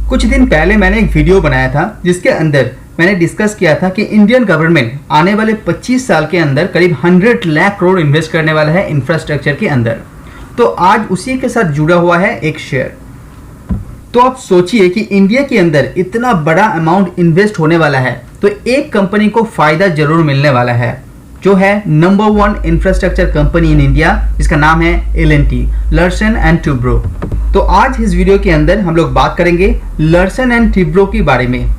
कुछ दिन पहले मैंने एक वीडियो बनाया था जिसके अंदर मैंने डिस्कस किया था कि इंडियन गवर्नमेंट आने वाले 25 साल के अंदर करीब 100 लाख करोड़ इन्वेस्ट करने वाला है इंफ्रास्ट्रक्चर के अंदर। तो आज उसी के साथ जुड़ा हुआ है एक शेयर। तो आप सोचिए कि इंडिया के अंदर इतना बड़ा अमाउंट इन्वेस्ट होने वाला है तो एक कंपनी को फायदा जरूर मिलने वाला है, जो है number 1 infrastructure company in India, जिसका नाम है L&T, लर्सन एंड टुब्रो। तो आज इस वीडियो के अंदर हम लोग बात करेंगे लर्सन एंड टुब्रो के बारे में।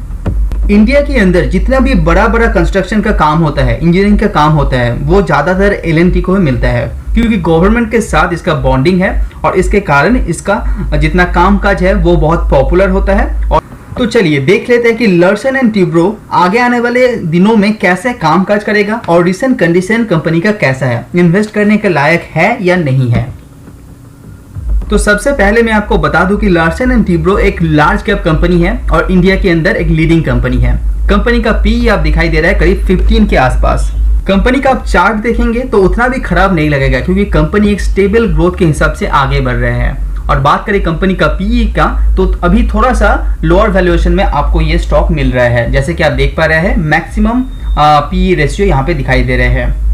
इंडिया के अंदर जितना भी बड़ा बड़ा कंस्ट्रक्शन का काम होता है, इंजीनियरिंग का काम होता है, वो ज्यादातर L&T को ही मिलता है, क्योंकि गवर्नमेंट के साथ इसका बॉन्डिंग है और इसके कारण इसका जितना कामकाज है वो बहुत पॉपुलर होता है। और तो चलिए देख लेते हैं कि लर्सन एंड टुब्रो आगे आने वाले दिनों में कैसे कामकाज करेगा और रिसेंट कंडीशन कंपनी का कैसा है, इन्वेस्ट करने के लायक है या नहीं है। तो सबसे पहले मैं आपको बता दूं कि लर्सन एंड टुब्रो एक लार्ज कैप कंपनी है और इंडिया के अंदर एक लीडिंग कंपनी है। कंपनी का पी आप दिखाई दे रहा है करीब 15 के आसपास। कंपनी का आप चार्ट देखेंगे तो उतना भी खराब नहीं लगेगा, क्योंकि कंपनी एक स्टेबल ग्रोथ के हिसाब से आगे बढ़ रहे हैं। और बात करें कंपनी का पीई का, तो अभी थोड़ा सा लोअर वैल्यूएशन में आपको ये स्टॉक मिल रहा है, जैसे कि आप देख पा रहे हैं मैक्सिमम पीई रेशियो यहाँ पे दिखाई दे रहे हैं।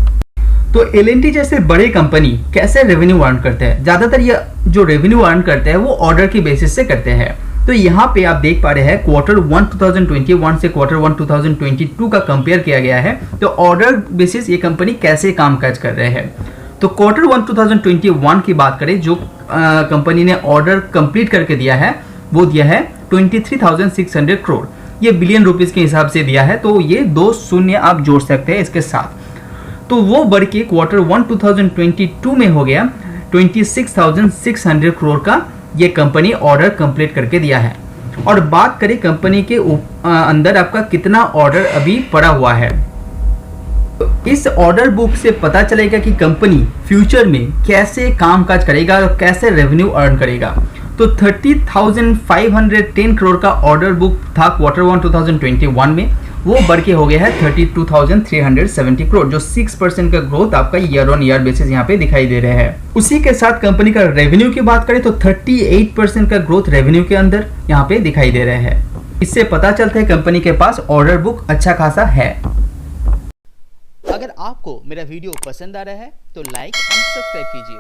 तो L&T जैसे बड़े कंपनी कैसे रेवेन्यू अर्न करते हैं? ज्यादातर ये जो रेवेन्यू अर्न करते हैं वो ऑर्डर की बेसिस से करते हैं। तो यहाँ पे आप देख पा रहे हैं Q1 2021 से Q1 2022 का कंपेयर किया गया है। तो ऑर्डर बेसिस ये कंपनी कैसे कामकाज कर रहे हैं। तो Q1 2021 की बात करें, जो कंपनी ने ऑर्डर कंप्लीट करके दिया है वो दिया है 23,600 करोड़। ये बिलियन रुपीस के हिसाब से दिया है, तो ये 2 शून्य आप जोड़ सकते हैं इसके साथ। तो वो बढ़ के Q1 2022 में हो गया 26,600 करोड़ का ये कंपनी ऑर्डर कंप्लीट करके दिया है। और बात करें कंपनी के अंदर आपका कितना ऑर्डर अभी पड़ा हुआ है, तो इस ऑर्डर बुक से पता चलेगा कि कंपनी फ्यूचर में कैसे कामकाज करेगा और कैसे रेवेन्यू अर्न करेगा। तो 30,510 करोड़ का ऑर्डर बुक था Q1 2021 में, वो बढ़ के हो गया है 32,370 करोड़, जो 6% का ग्रोथ आपका ईयर ऑन ईयर बेसिस यहाँ पे दिखाई दे रहे हैं। उसी के साथ कंपनी का रेवेन्यू की बात करें तो 38% का ग्रोथ रेवेन्यू के अंदर यहाँ पे दिखाई दे रहे हैं। इससे पता चलता है कंपनी के पास ऑर्डर बुक अच्छा खासा है। अगर आपको मेरा वीडियो पसंद आ रहा है तो लाइक एंड सब्सक्राइब कीजिए।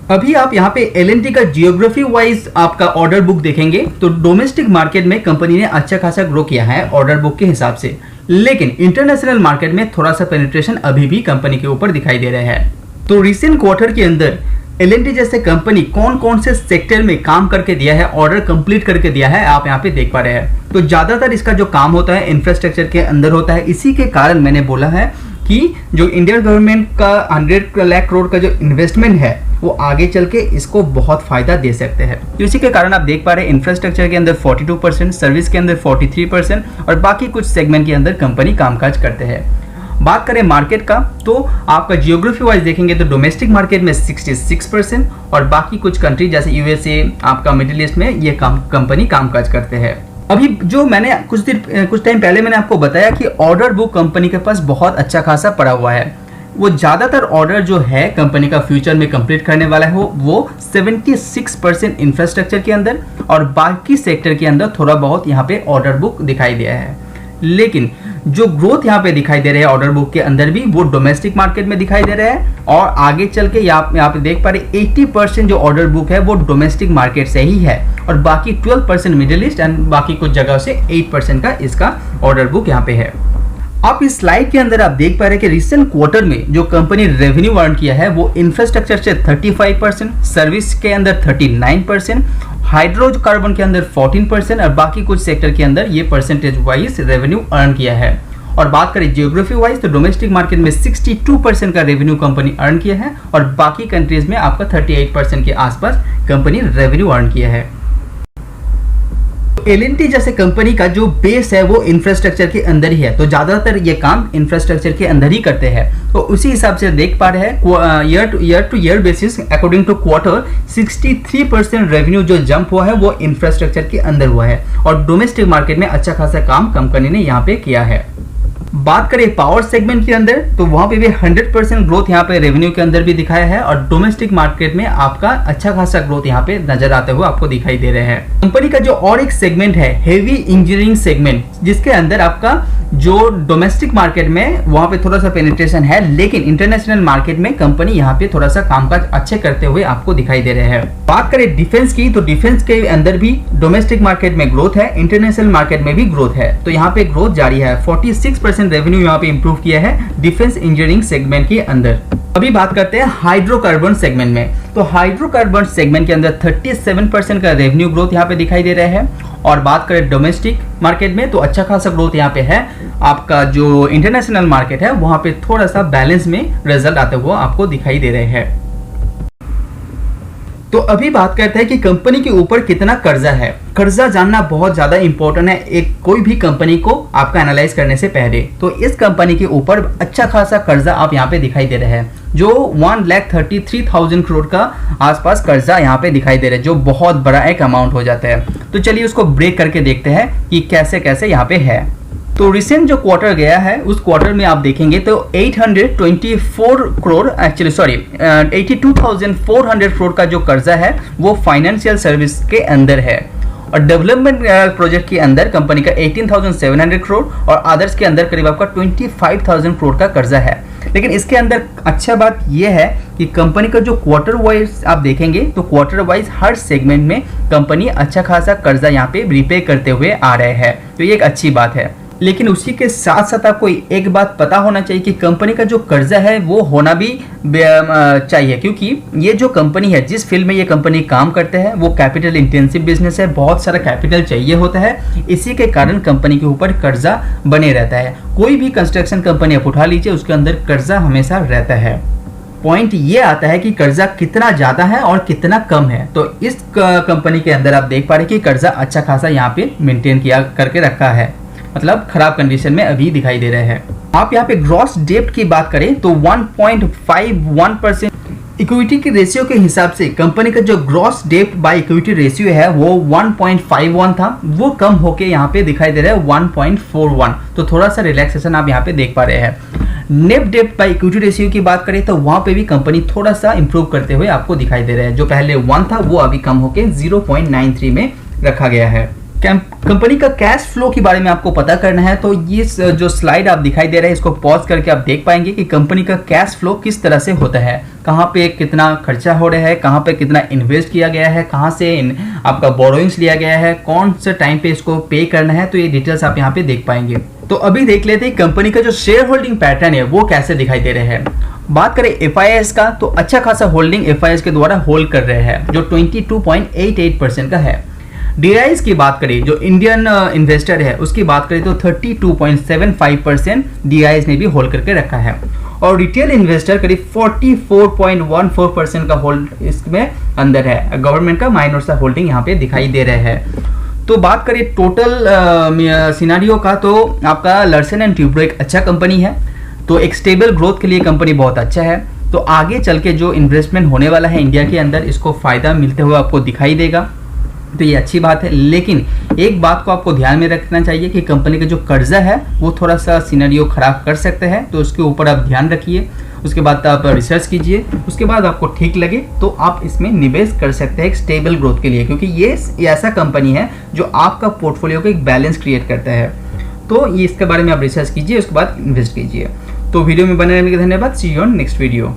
अभी आप यहाँ पे L&T का जियोग्राफी वाइज आपका ऑर्डर बुक देखेंगे तो डोमेस्टिक मार्केट में कंपनी ने अच्छा खासा ग्रो किया है ऑर्डर बुक के हिसाब से, लेकिन इंटरनेशनल मार्केट में थोड़ा सा पेनिट्रेशन अभी भी कंपनी के ऊपर दिखाई दे रहे हैं। तो रिसेंट क्वार्टर के अंदर L&T जैसे कंपनी कौन कौन से सेक्टर में काम करके दिया है, ऑर्डर कंप्लीट करके दिया है, आप यहाँ पे देख पा रहे हैं। तो ज्यादातर इसका जो काम होता है इंफ्रास्ट्रक्चर के अंदर होता है। इसी के कारण मैंने बोला है कि जो इंडियन गवर्नमेंट का 100 लाख करोड़ का जो इन्वेस्टमेंट है वो आगे चल के इसको बहुत फायदा दे सकते हैं। तो इसी के कारण आप देख पा रहे हैं इंफ्रास्ट्रक्चर के अंदर 42%, सर्विस के अंदर 43% और बाकी कुछ सेगमेंट के अंदर कंपनी कामकाज करते हैं। बात करें मार्केट का, तो आपका जियोग्राफी वाइज देखेंगे तो डोमेस्टिक मार्केट में 66% और बाकी कुछ कंट्री जैसे USA, आपका मिडिल ईस्ट में ये कंपनी कामकाज करते हैं। अभी जो मैंने कुछ टाइम पहले मैंने आपको बताया कि ऑर्डर बुक कंपनी के पास बहुत अच्छा खासा पड़ा हुआ है। वो ज्यादातर ऑर्डर जो है कंपनी का फ्यूचर में कंप्लीट करने वाला है वो 76% इंफ्रास्ट्रक्चर के अंदर और बाकी सेक्टर के अंदर थोड़ा बहुत यहाँ पे ऑर्डर बुक दिखाई दिया है। लेकिन जो ग्रोथ यहाँ पे दिखाई दे रहे हैं ऑर्डर बुक के अंदर भी वो डोमेस्टिक मार्केट में दिखाई दे रहा है और आगे चल के यहाँ पे देख पा रहे 80% जो ऑर्डर बुक है वो डोमेस्टिक मार्केट से ही है और बाकी 12% मिडिल ईस्ट एंड बाकी कुछ जगह से 8% का इसका ऑर्डर बुक यहाँ पे है। आप इस स्लाइड के अंदर आप देख पा रहे हैं कि रिसेंट क्वार्टर में जो कंपनी रेवेन्यू अर्न किया है वो इंफ्रास्ट्रक्चर से 35%, सर्विस के अंदर 39%, हाइड्रोकार्बन के अंदर 14% और बाकी कुछ सेक्टर के अंदर ये परसेंटेज वाइज रेवेन्यू अर्न किया है। और बात करें जियोग्राफी वाइज तो डोमेस्टिक मार्केट में 62% का रेवेन्यू कंपनी अर्न किया है और बाकी कंट्रीज में आपका 38% के आसपास कंपनी रेवेन्यू अर्न किया है। L&T जैसे कंपनी का जो बेस है वो इंफ्रास्ट्रक्चर के अंदर ही है, तो ज्यादातर ये काम इंफ्रास्ट्रक्चर के अंदर ही करते हैं। तो उसी हिसाब से देख पा रहे हैं year to year basis according to quarter 63% revenue जो जंप हुआ है वो इंफ्रास्ट्रक्चर के अंदर हुआ है और डोमेस्टिक मार्केट में अच्छा खासा काम कंपनी ने यहाँ पे किया है। बात करें पावर सेगमेंट के अंदर तो वहां पे भी 100% ग्रोथ यहाँ पे रेवेन्यू के अंदर भी दिखाया है और डोमेस्टिक मार्केट में आपका अच्छा खासा ग्रोथ यहाँ पे नजर आते हुए आपको दिखाई दे रहे हैं। कंपनी का जो और एक सेगमेंट है हेवी इंजीनियरिंग सेगमेंट, जिसके अंदर आपका जो डोमेस्टिक मार्केट में वहां पे थोड़ा सा पेनिट्रेशन है, लेकिन इंटरनेशनल मार्केट में कंपनी यहाँ पे थोड़ा सा कामकाज अच्छे करते हुए आपको दिखाई दे रहे हैं। बात करें डिफेंस की तो डिफेंस के अंदर भी डोमेस्टिक मार्केट में ग्रोथ है, इंटरनेशनल मार्केट में भी ग्रोथ है, तो यहाँ पे ग्रोथ जारी है। 46% रेवेन्यू यहाँ पे इंप्रूव किया है डिफेंस इंजीनियरिंग सेगमेंट के अंदर। अभी बात करते हैं हाइड्रोकार्बन सेगमेंट में, तो हाइड्रोकार्बन सेगमेंट के अंदर 37% का रेवेन्यू ग्रोथ यहाँ पे दिखाई दे रहा है। और बात करें डोमेस्टिक मार्केट में तो अच्छा खासा ग्रोथ यहाँ पे है। आपका जो इंटरनेशनल मार्केट है वहां पे थोड़ा सा बैलेंस में रिजल्ट आते हुए आपको दिखाई दे रहे हैं। तो अभी बात करते हैं कि कंपनी के ऊपर कितना कर्जा है। कर्जा जानना बहुत ज्यादा इंपॉर्टेंट है एक कोई भी कंपनी को आपका एनालाइज करने से पहले। तो इस कंपनी के ऊपर अच्छा खासा कर्जा आप यहाँ पे दिखाई दे रहे हैं, जो 1,33,000 करोड़ का आसपास कर्जा यहाँ पे दिखाई दे रहा है, जो बहुत बड़ा एक अमाउंट हो जाता है। तो चलिए उसको ब्रेक करके देखते हैं कि कैसे कैसे यहाँ पे है। तो रिसेंट जो क्वार्टर गया है उस क्वार्टर में आप देखेंगे तो 824 करोड़ एक्चुअली 82,400 करोड़ का जो कर्जा है वो फाइनेंशियल सर्विस के अंदर है। और डेवलपमेंट प्रोजेक्ट के अंदर कंपनी का 18,700 करोड़ और अदर्स के अंदर करीब आपका 25,000 करोड़ का कर्जा है। लेकिन इसके अंदर अच्छा बात यह है कि कंपनी का जो क्वार्टर वाइज आप देखेंगे तो क्वार्टर वाइज हर सेगमेंट में कंपनी अच्छा खासा कर्जा यहाँ पे रिपे करते हुए आ रहे हैं, तो ये एक अच्छी बात है। लेकिन उसी के साथ साथ आपको एक बात पता होना चाहिए कि कंपनी का जो कर्जा है वो होना भी चाहिए, क्योंकि ये जो कंपनी है जिस फील्ड में ये कंपनी काम करते हैं वो कैपिटल इंटेंसिव बिजनेस है, बहुत सारा कैपिटल चाहिए होता है, इसी के कारण कंपनी के ऊपर कर्जा बने रहता है। कोई भी कंस्ट्रक्शन कंपनी आप उठा लीजिए उसके अंदर कर्जा हमेशा रहता है। पॉइंट ये आता है कि कर्जा कितना ज्यादा है और कितना कम है। तो इस कंपनी के अंदर आप देख पा रहे कि कर्जा अच्छा खासा यहाँ पे मेंटेन किया करके रखा है, मतलब खराब कंडीशन में अभी दिखाई दे रहे हैं। आप यहाँ पे ग्रॉस डेब्ट की बात करें तो 1.51% इक्विटी के रेशियो के हिसाब से कंपनी का जो ग्रॉस डेब्ट बाय इक्विटी रेशियो है वो 1.51 था, वो कम होके यहाँ पे दिखाई दे रहा है 1.41। तो थोड़ा सा रिलैक्सेशन आप यहाँ पे देख पा रहे हैं। नेट डेब्ट बाय इक्विटी रेशियो की बात करें तो वहां पे भी कंपनी थोड़ा सा इंप्रूव करते हुए आपको दिखाई दे रहा है, जो पहले 1 था वो अभी कम होके 0.93 में रखा गया है। कंपनी का कैश फ्लो के बारे में आपको पता करना है तो ये जो स्लाइड आप दिखाई दे रहे हैं इसको पॉज करके आप देख पाएंगे कि कंपनी का कैश फ्लो किस तरह से होता है, कहाँ पे कितना खर्चा हो रहा है, कहाँ पे कितना इन्वेस्ट किया गया है, कहाँ से आपका बोरोइंग्स लिया गया है, कौन से टाइम पे इसको पे करना है, तो ये डिटेल्स आप यहाँ पे देख पाएंगे। तो अभी देख लेते हैं कंपनी का जो शेयर होल्डिंग पैटर्न है वो कैसे दिखाई दे रहे हैं। बात करें FIS का तो अच्छा खासा होल्डिंग FIS के द्वारा होल्ड कर रहे हैं, जो 22.88% का है। DIS की बात करें जो इंडियन इन्वेस्टर है उसकी बात करें तो 32.75% DIS ने भी होल्ड करके रखा है। और रिटेल इन्वेस्टर करीब 44.14% का होल्ड इसमें अंदर है। गवर्नमेंट का माइनर सा होल्डिंग यहाँ पे दिखाई दे रहे हैं। तो बात करें टोटल सिनारियो का तो आपका लर्सन एंड ट्यूब्रो एक अच्छा कंपनी है, तो एक स्टेबल ग्रोथ के लिए कंपनी बहुत अच्छा है। तो आगे चल के जो इन्वेस्टमेंट होने वाला है इंडिया के अंदर इसको फायदा मिलते हुए आपको दिखाई देगा, तो ये अच्छी बात है। लेकिन एक बात को आपको ध्यान में रखना चाहिए कि कंपनी का जो कर्जा है वो थोड़ा सा सिनेरियो खराब कर सकते हैं, तो उसके ऊपर आप ध्यान रखिए। उसके बाद आप रिसर्च कीजिए, उसके बाद आपको ठीक लगे तो आप इसमें निवेश कर सकते हैं एक स्टेबल ग्रोथ के लिए, क्योंकि ये ऐसा कंपनी है जो आपका पोर्टफोलियो का एक बैलेंस क्रिएट करता है। तो ये इसके बारे में आप रिसर्च कीजिए, उसके बाद इन्वेस्ट कीजिए। तो वीडियो में बने रहने के धन्यवाद। सी यू ऑन नेक्स्ट वीडियो।